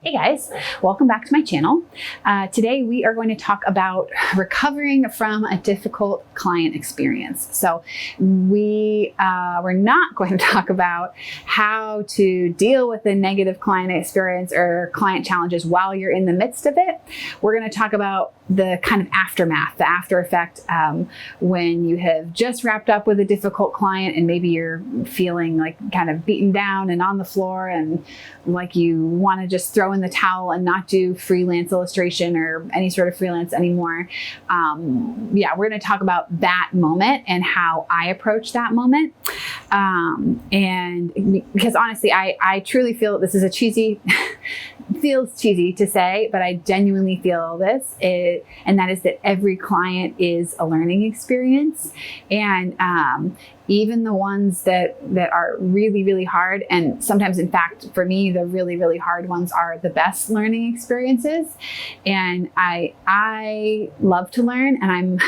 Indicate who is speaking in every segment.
Speaker 1: Hey guys, welcome back to my channel. Today we are going to talk about recovering from a difficult client experience. So we're not going to talk about how to deal with a negative client experience or client challenges while you're in the midst of it. We're going to talk about the kind of aftermath, the after effect, when you have just wrapped up with a difficult client and maybe you're feeling like kind of beaten down and on the floor and like you want to just throw in the towel and not do freelance illustration or any sort of freelance anymore. We're going to talk about that moment and how I approach that moment. And because honestly, I truly feel that this is feels cheesy to say, but I genuinely feel this, and that is that every client is a learning experience. And even the ones that are really, really hard, and sometimes, in fact, for me, the really, really hard ones are the best learning experiences. And I love to learn, and I'm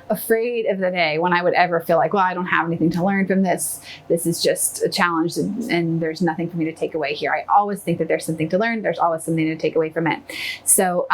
Speaker 1: afraid of the day when I would ever feel like, well, I don't have anything to learn from this. This is just a challenge, and there's nothing for me to take away here. I always think that there's something to learn. There's always something to take away from it. So,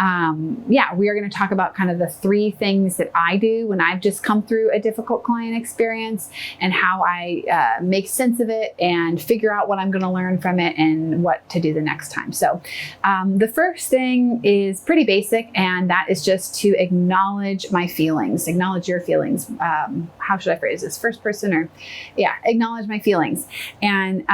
Speaker 1: we are going to talk about kind of the three things that I do when I've just come through a difficult client experience, and how I make sense of it and figure out what I'm going to learn from it and what to do the next time. So the first thing is pretty basic, and that is just to acknowledge my feelings, acknowledge your feelings. How should I phrase this? First person or, acknowledge my feelings. And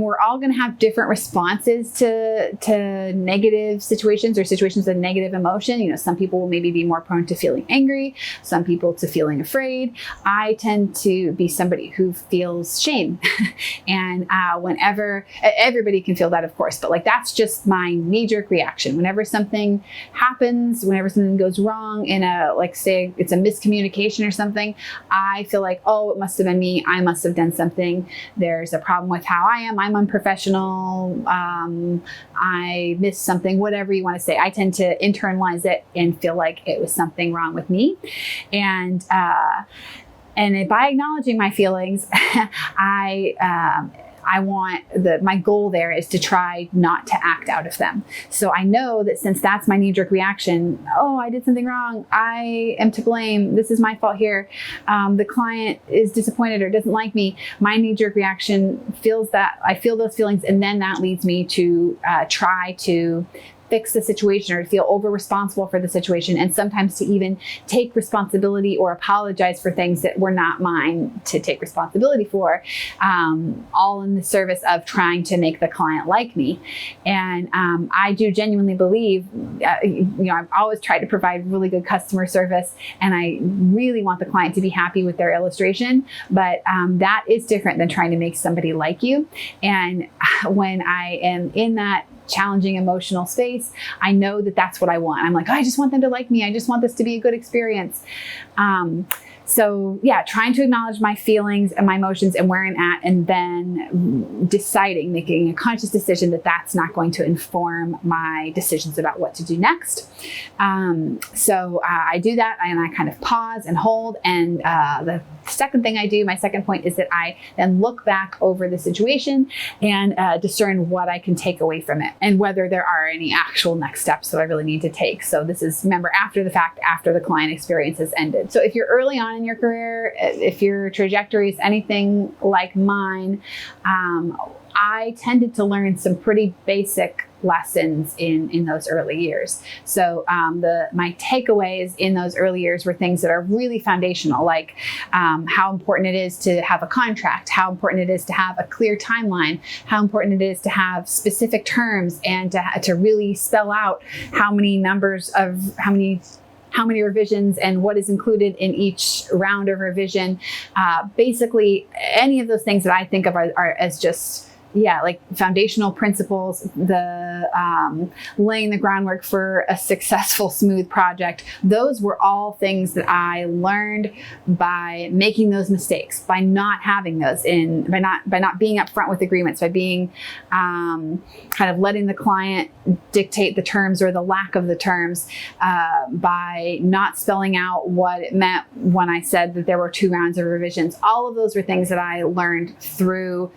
Speaker 1: we're all going to have different responses to negative situations or situations of negative emotion. You know, some people will maybe be more prone to feeling angry, some people to feeling afraid. I tend to be somebody who feels shame. And whenever, everybody can feel that, of course, but like that's just my knee-jerk reaction. Whenever something happens, whenever something goes wrong in say it's a miscommunication or something, I feel like, oh, it must have been me. I must have done something. There's a problem with how I am. I'm unprofessional. I missed something, whatever you want to say. I tend to internalize it and feel like it was something wrong with me. And by acknowledging my feelings, my goal there is to try not to act out of them. So I know that since that's my knee-jerk reaction, oh, I did something wrong, I am to blame, this is my fault here, the client is disappointed or doesn't like me, my knee-jerk reaction feels that, I feel those feelings, and then that leads me to try to fix the situation or to feel over responsible for the situation, and sometimes to even take responsibility or apologize for things that were not mine to take responsibility for, all in the service of trying to make the client like me. And I do genuinely believe, I've always tried to provide really good customer service, and I really want the client to be happy with their illustration, but that is different than trying to make somebody like you. And when I am in that challenging emotional space, I know that that's what I want. I'm like, oh, I just want them to like me. I just want this to be a good experience. Trying to acknowledge my feelings and my emotions and where I'm at, and then making a conscious decision that that's not going to inform my decisions about what to do next. I do that, and I kind of pause and hold. And the second thing I do, my second point, is that I then look back over the situation and discern what I can take away from it and whether there are any actual next steps that I really need to take. So this is, remember, after the fact, after the client experience has ended. So if you're early on in your career, if your trajectory is anything like mine, I tended to learn some pretty basic lessons in those early years. So my takeaways in those early years were things that are really foundational, like how important it is to have a contract, how important it is to have a clear timeline, how important it is to have specific terms, and to really spell out how many revisions and what is included in each round of revision. Basically, any of those things that I think of are as just like foundational principles, the laying the groundwork for a successful, smooth project. Those were all things that I learned by making those mistakes, by not having those by not being upfront with agreements, by being kind of letting the client dictate the terms or the lack of the terms, by not spelling out what it meant when I said that there were 2 rounds of revisions. All of those were things that I learned through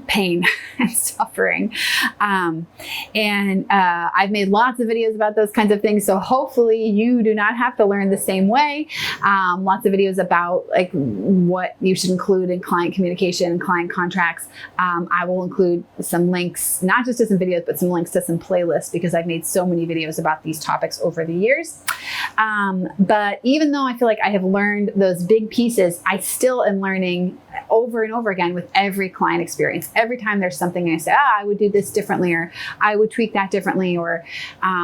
Speaker 1: pain and suffering. I've made lots of videos about those kinds of things. So hopefully you do not have to learn the same way. Lots of videos about like what you should include in client communication and client contracts. I will include some links, not just to some videos, but some links to some playlists, because I've made so many videos about these topics over the years. But even though I feel like I have learned those big pieces, I still am learning over and over again with every client experience. Every time there's something I say, I would do this differently, or I would tweak that differently, or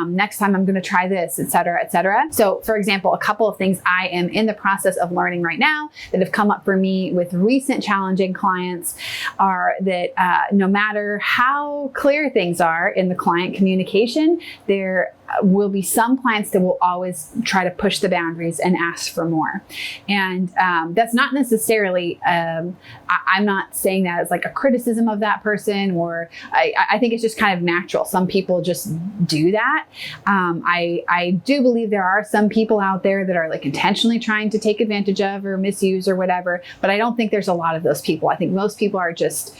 Speaker 1: next time I'm going to try this, et cetera, et cetera. So for example, a couple of things I am in the process of learning right now that have come up for me with recent challenging clients are that no matter how clear things are in the client communication, there will be some clients that will always try to push the boundaries and ask for more. And that's not necessarily, I'm not saying that as like a criticism of that person, or I think it's just kind of natural. Some people just do that. I do believe there are some people out there that are like intentionally trying to take advantage of or misuse or whatever, but I don't think there's a lot of those people. I think most people are just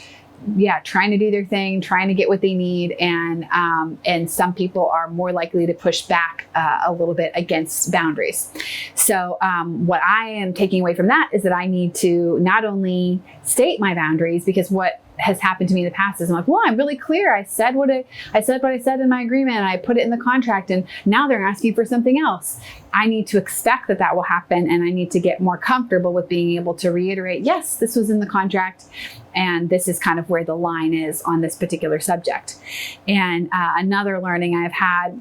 Speaker 1: trying to do their thing, trying to get what they need. And some people are more likely to push back a little bit against boundaries. So what I am taking away from that is that I need to not only state my boundaries, because what has happened to me in the past is I'm like, well, I'm really clear. I said what I said in my agreement, and I put it in the contract, and now they're asking for something else. I need to expect that will happen, and I need to get more comfortable with being able to reiterate, yes, this was in the contract, and this is kind of where the line is on this particular subject. And another learning I've had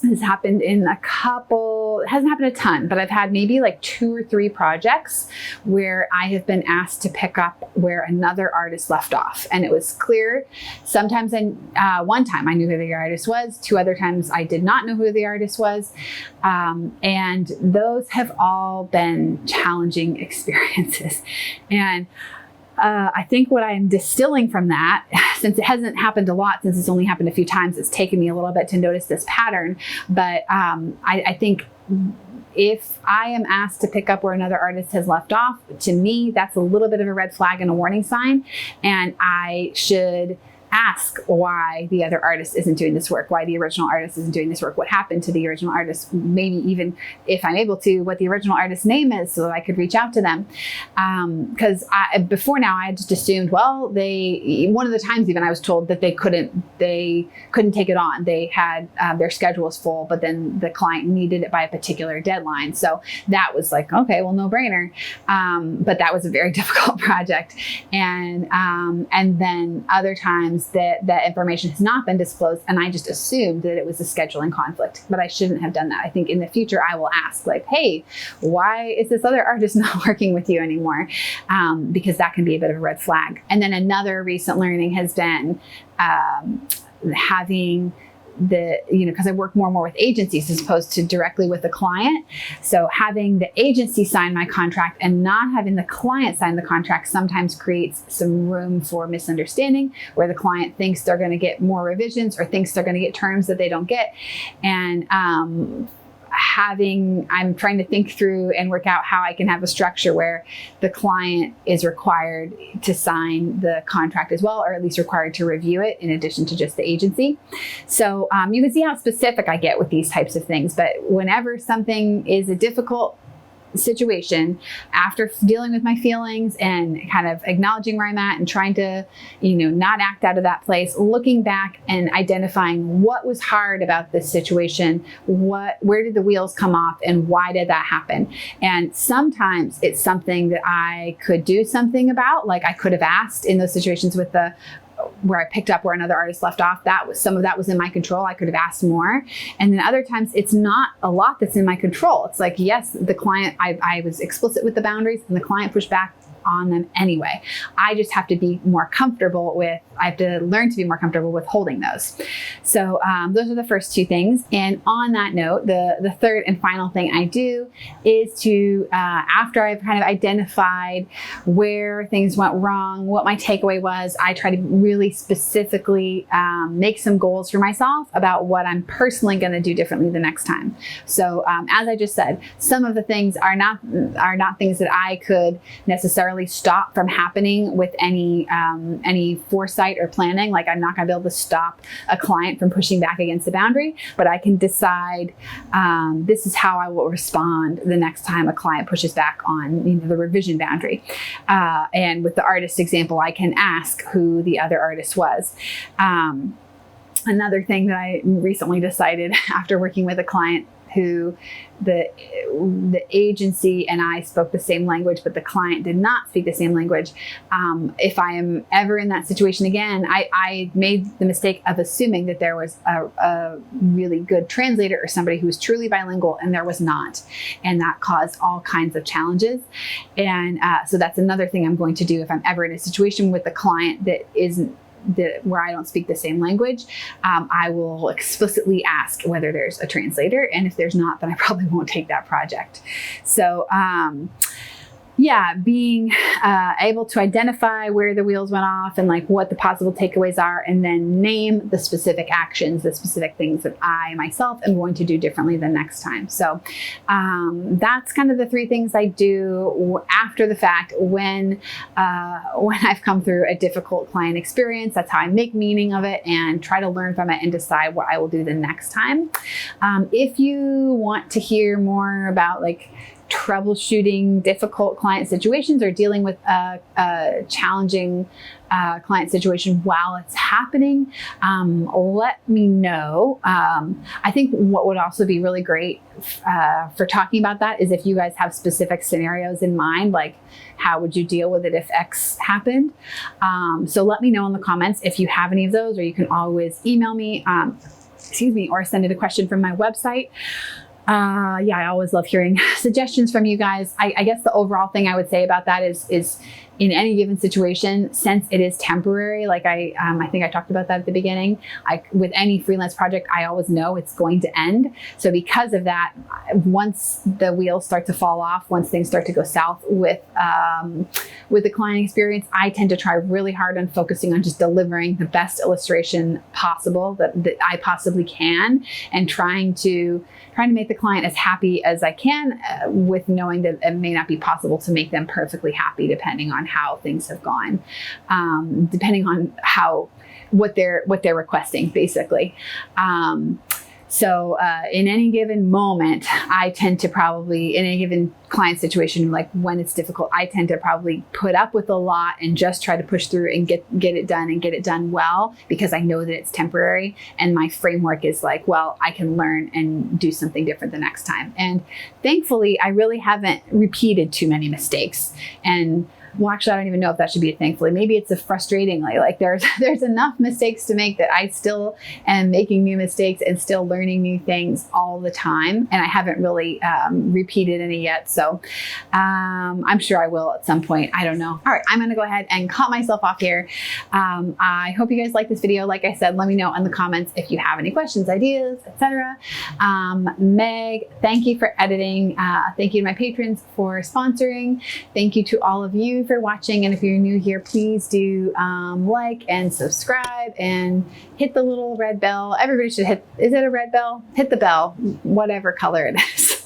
Speaker 1: has happened in it hasn't happened a ton, but I've had maybe like 2 or 3 projects where I have been asked to pick up where another artist left off. And it was clear. Sometimes one time I knew who the artist was, 2 other times I did not know who the artist was. And those have all been challenging experiences. And I think what I'm distilling from that, since it hasn't happened a lot, since it's only happened a few times, it's taken me a little bit to notice this pattern. But I think if I am asked to pick up where another artist has left off, to me, that's a little bit of a red flag and a warning sign. And I should ask why the other artist isn't doing this work, why the original artist isn't doing this work, what happened to the original artist, maybe even if I'm able to, what the original artist's name is so that I could reach out to them. Because before now I had just assumed, well, one of the times even I was told that they couldn't take it on. They had, their schedule was full, but then the client needed it by a particular deadline. So that was like, okay, well, no brainer. But that was a very difficult project. And then other times that information has not been disclosed, and I just assumed that it was a scheduling conflict, but I shouldn't have done that. I think in the future I will ask, like, hey, why is this other artist not working with you anymore? Because that can be a bit of a red flag. And then another recent learning has been having because I work more and more with agencies as opposed to directly with the client. So having the agency sign my contract and not having the client sign the contract sometimes creates some room for misunderstanding, where the client thinks they're going to get more revisions or thinks they're going to get terms that they don't get. And I'm trying to think through and work out how I can have a structure where the client is required to sign the contract as well, or at least required to review it in addition to just the agency. So you can see how specific I get with these types of things, but whenever something is a difficult situation, after dealing with my feelings and kind of acknowledging where I'm at and trying to, not act out of that place, looking back and identifying what was hard about this situation, where did the wheels come off and why did that happen? And sometimes it's something that I could do something about, like I could have asked in those situations with where I picked up where another artist left off. Some of that was in my control. I could have asked more. And then other times it's not a lot that's in my control. It's like, yes, the client, I was explicit with the boundaries and the client pushed back on them anyway. I just have to be more comfortable I have to learn to be more comfortable with holding those. So those are the first 2 things. And on that note, the third and final thing I do is to, after I've kind of identified where things went wrong, what my takeaway was, I try to really specifically make some goals for myself about what I'm personally going to do differently the next time. So as I just said, some of the things are not things that I could necessarily necessarily stop from happening with any foresight or planning. Like I'm not going to be able to stop a client from pushing back against the boundary, but I can decide this is how I will respond the next time a client pushes back on the revision boundary. And with the artist example, I can ask who the other artist was. Another thing that I recently decided after working with a client who the agency and I spoke the same language, but the client did not speak the same language. If I am ever in that situation again, I made the mistake of assuming that there was a really good translator or somebody who was truly bilingual, and there was not. And that caused all kinds of challenges. And so that's another thing I'm going to do if I'm ever in a situation with a client that isn't where I don't speak the same language. I will explicitly ask whether there's a translator, and if there's not, then I probably won't take that project. So yeah, being able to identify where the wheels went off and like what the possible takeaways are, and then name the specific actions, the specific things that I myself am going to do differently the next time. So that's kind of the three things I do after the fact when I've come through a difficult client experience. That's how I make meaning of it and try to learn from it and decide what I will do the next time. If you want to hear more about like troubleshooting difficult client situations or dealing with a challenging client situation while it's happening, let me know. I think what would also be really great for talking about that is if you guys have specific scenarios in mind, like how would you deal with it if X happened? So let me know in the comments if you have any of those, or you can always email me, or send in a question from my website. Yeah, I always love hearing suggestions from you guys. I guess the overall thing I would say about that is in any given situation, since it is temporary, like I think I talked about that at the beginning, with any freelance project, I always know it's going to end. So because of that, once the wheels start to fall off, once things start to go south with the client experience, I tend to try really hard on focusing on just delivering the best illustration possible that I possibly can, and trying to make the client as happy as I can, with knowing that it may not be possible to make them perfectly happy depending on how things have gone, depending on what they're requesting, basically. So in any given moment, I tend to probably, in any given client situation, like when it's difficult, I tend to probably put up with a lot and just try to push through and get it done and get it done well, because I know that it's temporary. And my framework is like, well, I can learn and do something different the next time. And thankfully, I really haven't repeated too many mistakes. And well, actually, I don't even know if that should be a thankfully. Maybe it's a frustratingly, like there's enough mistakes to make that I still am making new mistakes and still learning new things all the time. And I haven't really repeated any yet. So I'm sure I will at some point. I don't know. All right, I'm going to go ahead and cut myself off here. I hope you guys like this video. Like I said, let me know in the comments if you have any questions, ideas, etc. Meg, thank you for editing. Thank you to my patrons for sponsoring. Thank you to all of you for watching, and if you're new here, please do like and subscribe and hit the little red bell. Everybody should hit, is it a red bell? Hit the bell, whatever color it is.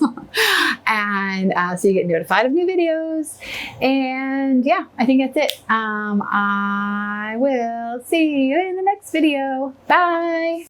Speaker 1: And so you get notified of new videos. And yeah, I think that's it. I will see you in the next video. Bye.